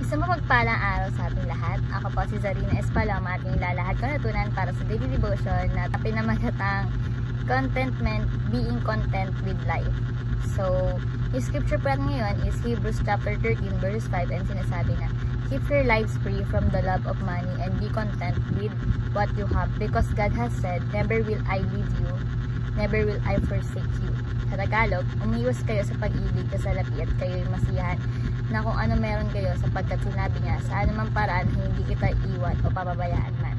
Isang mapagpalang araw sa ating lahat. Ako po si Zarina Espaloma at nilalahad ko natutunan para sa daily devotion na pinamagatang contentment, being content with life. So, yung scripture po ngayon is Hebrews chapter 13 verse 5 and sinasabi na, keep your lives free from the love of money and be content with what you have because God has said, never will I leave you, never will I forsake you. Sa Tagalog, umiwas kayo sa pag-ibig, kasalapi at kayo'y masiyahan na kung ano meron kayo sapagkat sinabi niya sa anumang paraan hindi kita iwan o pababayaan man.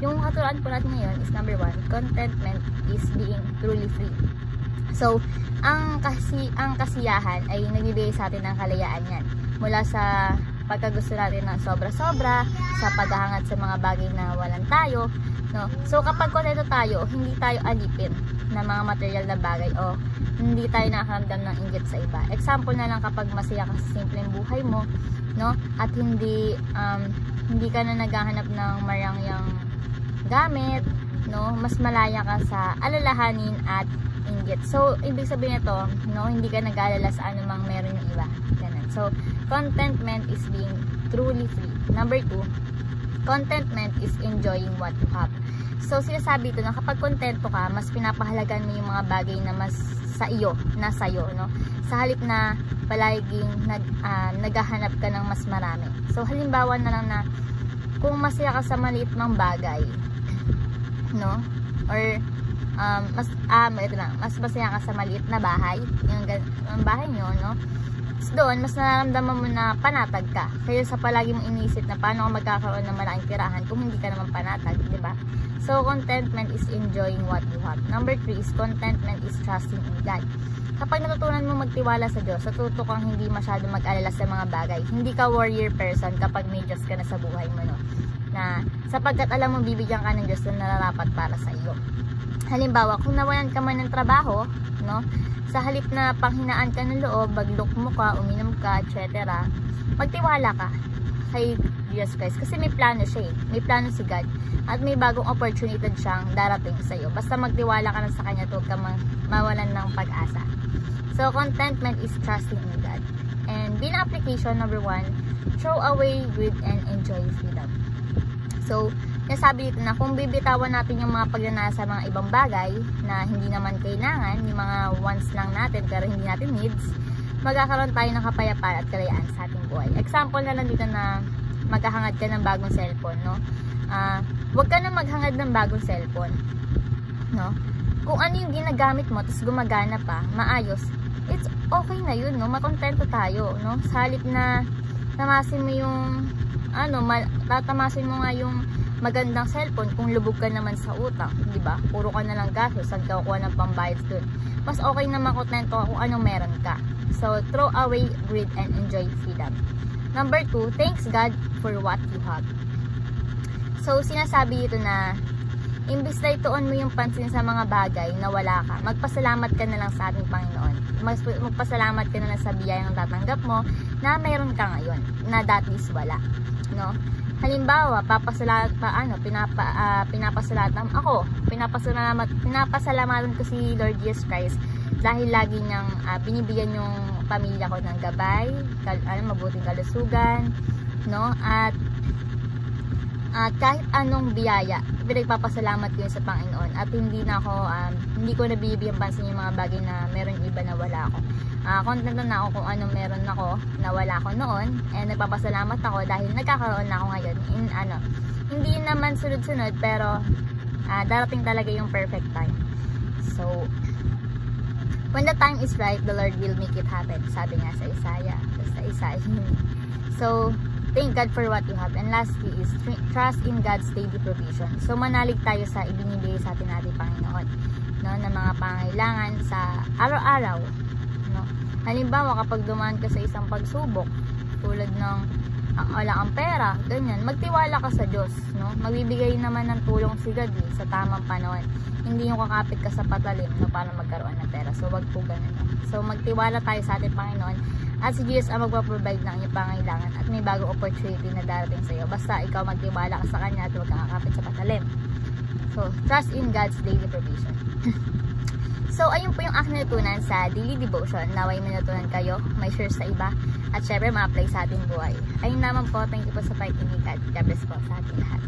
Yung katuruan po natin ngayon is number 1, contentment is being truly free. So, ang kasiyahan ay nagbibigay sa atin ng kalayaan yan. Mula sa pagkagusto natin ng sobra-sobra, sa paghahangad sa mga bagay na walang tayo, no? So, kapag kontento tayo, hindi tayo alipin ng mga material na bagay o hindi tayo nakakamdam ng inggit sa iba. Example na lang kapag masaya ka sa simpleng buhay mo, no? At hindi ka na naghahanap ng marangyang gamit, no? Mas malaya ka sa alalahanin at inggit. So, ibig sabihin nito, no? Hindi ka nag-aalala sa anumang meron yung iba. Ganun. So, contentment is being truly free. Number 2, contentment is enjoying what you have. So, sinasabi ito na kapag kontento ka, mas pinapahalagan mo yung mga bagay na mas sa iyo, nasa iyo, no? Sa halip na palaging naghahanap ka ng mas marami. So, halimbawa na lang na kung masaya ka sa maliit mang bagay, no? Or mas masaya ka sa maliit na bahay, yung bahay nyo, no? So, doon, mas nararamdaman mo na panatag ka. Kaya sa palagi mong inisip na paano ka magkakaroon ng malaking tirahan kung hindi ka naman panatag, di ba? So, contentment is enjoying what you have. Number 3 is contentment is trusting in God. Kapag natutunan mo magtiwala sa Diyos, natuto kang hindi masyado mag-alala sa mga bagay. Hindi ka warrior person kapag may Diyos ka na sa buhay mo, no? Na sapagkat alam mo bibigyan ka ng Diyos na nararapat para sa iyo. Halimbawa, kung nawalan ka man ng trabaho, no? Sa halip na panghinaan ka ng loob, baglok mo ka, uminom ka, etc., magtiwala ka kay Jesus Christ kasi may plano siya eh. May plano si God at may bagong opportunity siyang darating sa iyo. Basta magtiwala ka na sa Kanya, huwag ka mawalan ng pag-asa. So, contentment is trusting in God. And bilang application, number 1, throw away greed and enjoy freedom. So, nasabi dito na kung bibitawan natin yung mga pagnanasa sa mga ibang bagay na hindi naman kailangan, yung mga wants lang natin pero hindi natin needs, magkakaroon tayo ng kapayapaan at kalayaan sa ating buhay. Example na lang dito na maghahangad ka ng bagong cellphone, no? Huwag ka na maghangad ng bagong cellphone, no? Kung ano yung ginagamit mo tapos gumagana pa, maayos, it's okay na yun, no? Makontento tayo, no? Sa halip na tamasin mo yung tatamasin mo nga yung magandang cellphone kung lubog ka naman sa utang, di ba? Puro ka na lang gastos, saan ka kukuha ng pambayad dun? Mas okay na makontento ka kung anong meron ka. So, throw away greed and enjoy freedom. Number 2, thanks God for what you have. So, sinasabi dito na imbis na ituon mo yung pansin sa mga bagay na wala ka, magpasalamat ka na lang sa ating Panginoon. Magpasalamat ka na lang sa biyayang tatanggap mo na meron ka ngayon, na dati is wala, no? Halimbawa, pinapasalamatan ko si Lord Jesus Christ dahil lagi niyang binibigyan yung pamilya ko ng gabay, mabuting kalusugan, no? At kahit anong biyaya, pinagpapasalamat ko yun sa Panginoon at hindi ko nabibigyan pansin yung mga bagay na meron iba na wala ako. Contento na ako kung anong meron ako na wala ko noon, and nagpapasalamat ako dahil nagkakaroon na ako ngayon. Hindi naman sunod-sunod pero darating talaga yung perfect time. So, when the time is right, the Lord will make it happen. Sabi nga sa Isaiah. So, thank God for what you have. And lastly is trust in God's daily provision. So, manalig tayo sa ibinibigay sa atin natin Panginoon, no, na mga pangailangan sa araw-araw, no? Halimbawa, kapag dumaan ka sa isang pagsubok, tulad ng wala kang pera, ganyan, magtiwala ka sa Diyos, no? Magbibigay naman ng tulong si God sa tamang panahon. Hindi yung kakapit ka sa patalim, no, para magkaroon ng pera. So, wag po ganun, no? So, magtiwala tayo sa ating Panginoon at si Jesus ang magpaprovide ng iyong pangailangan at may bagong opportunity na darating sa iyo. Basta ikaw magtiwala ka sa Kanya at huwag kang kakapit sa patalim. So, trust in God's daily provision. So, ayun po yung aking natutunan sa daily devotion. Naway may natutunan kayo, may share sa iba, at syempre ma-apply sa ating buhay. Ayun naman po, thank you po sa pakikinig at God bless po sa ating lahat.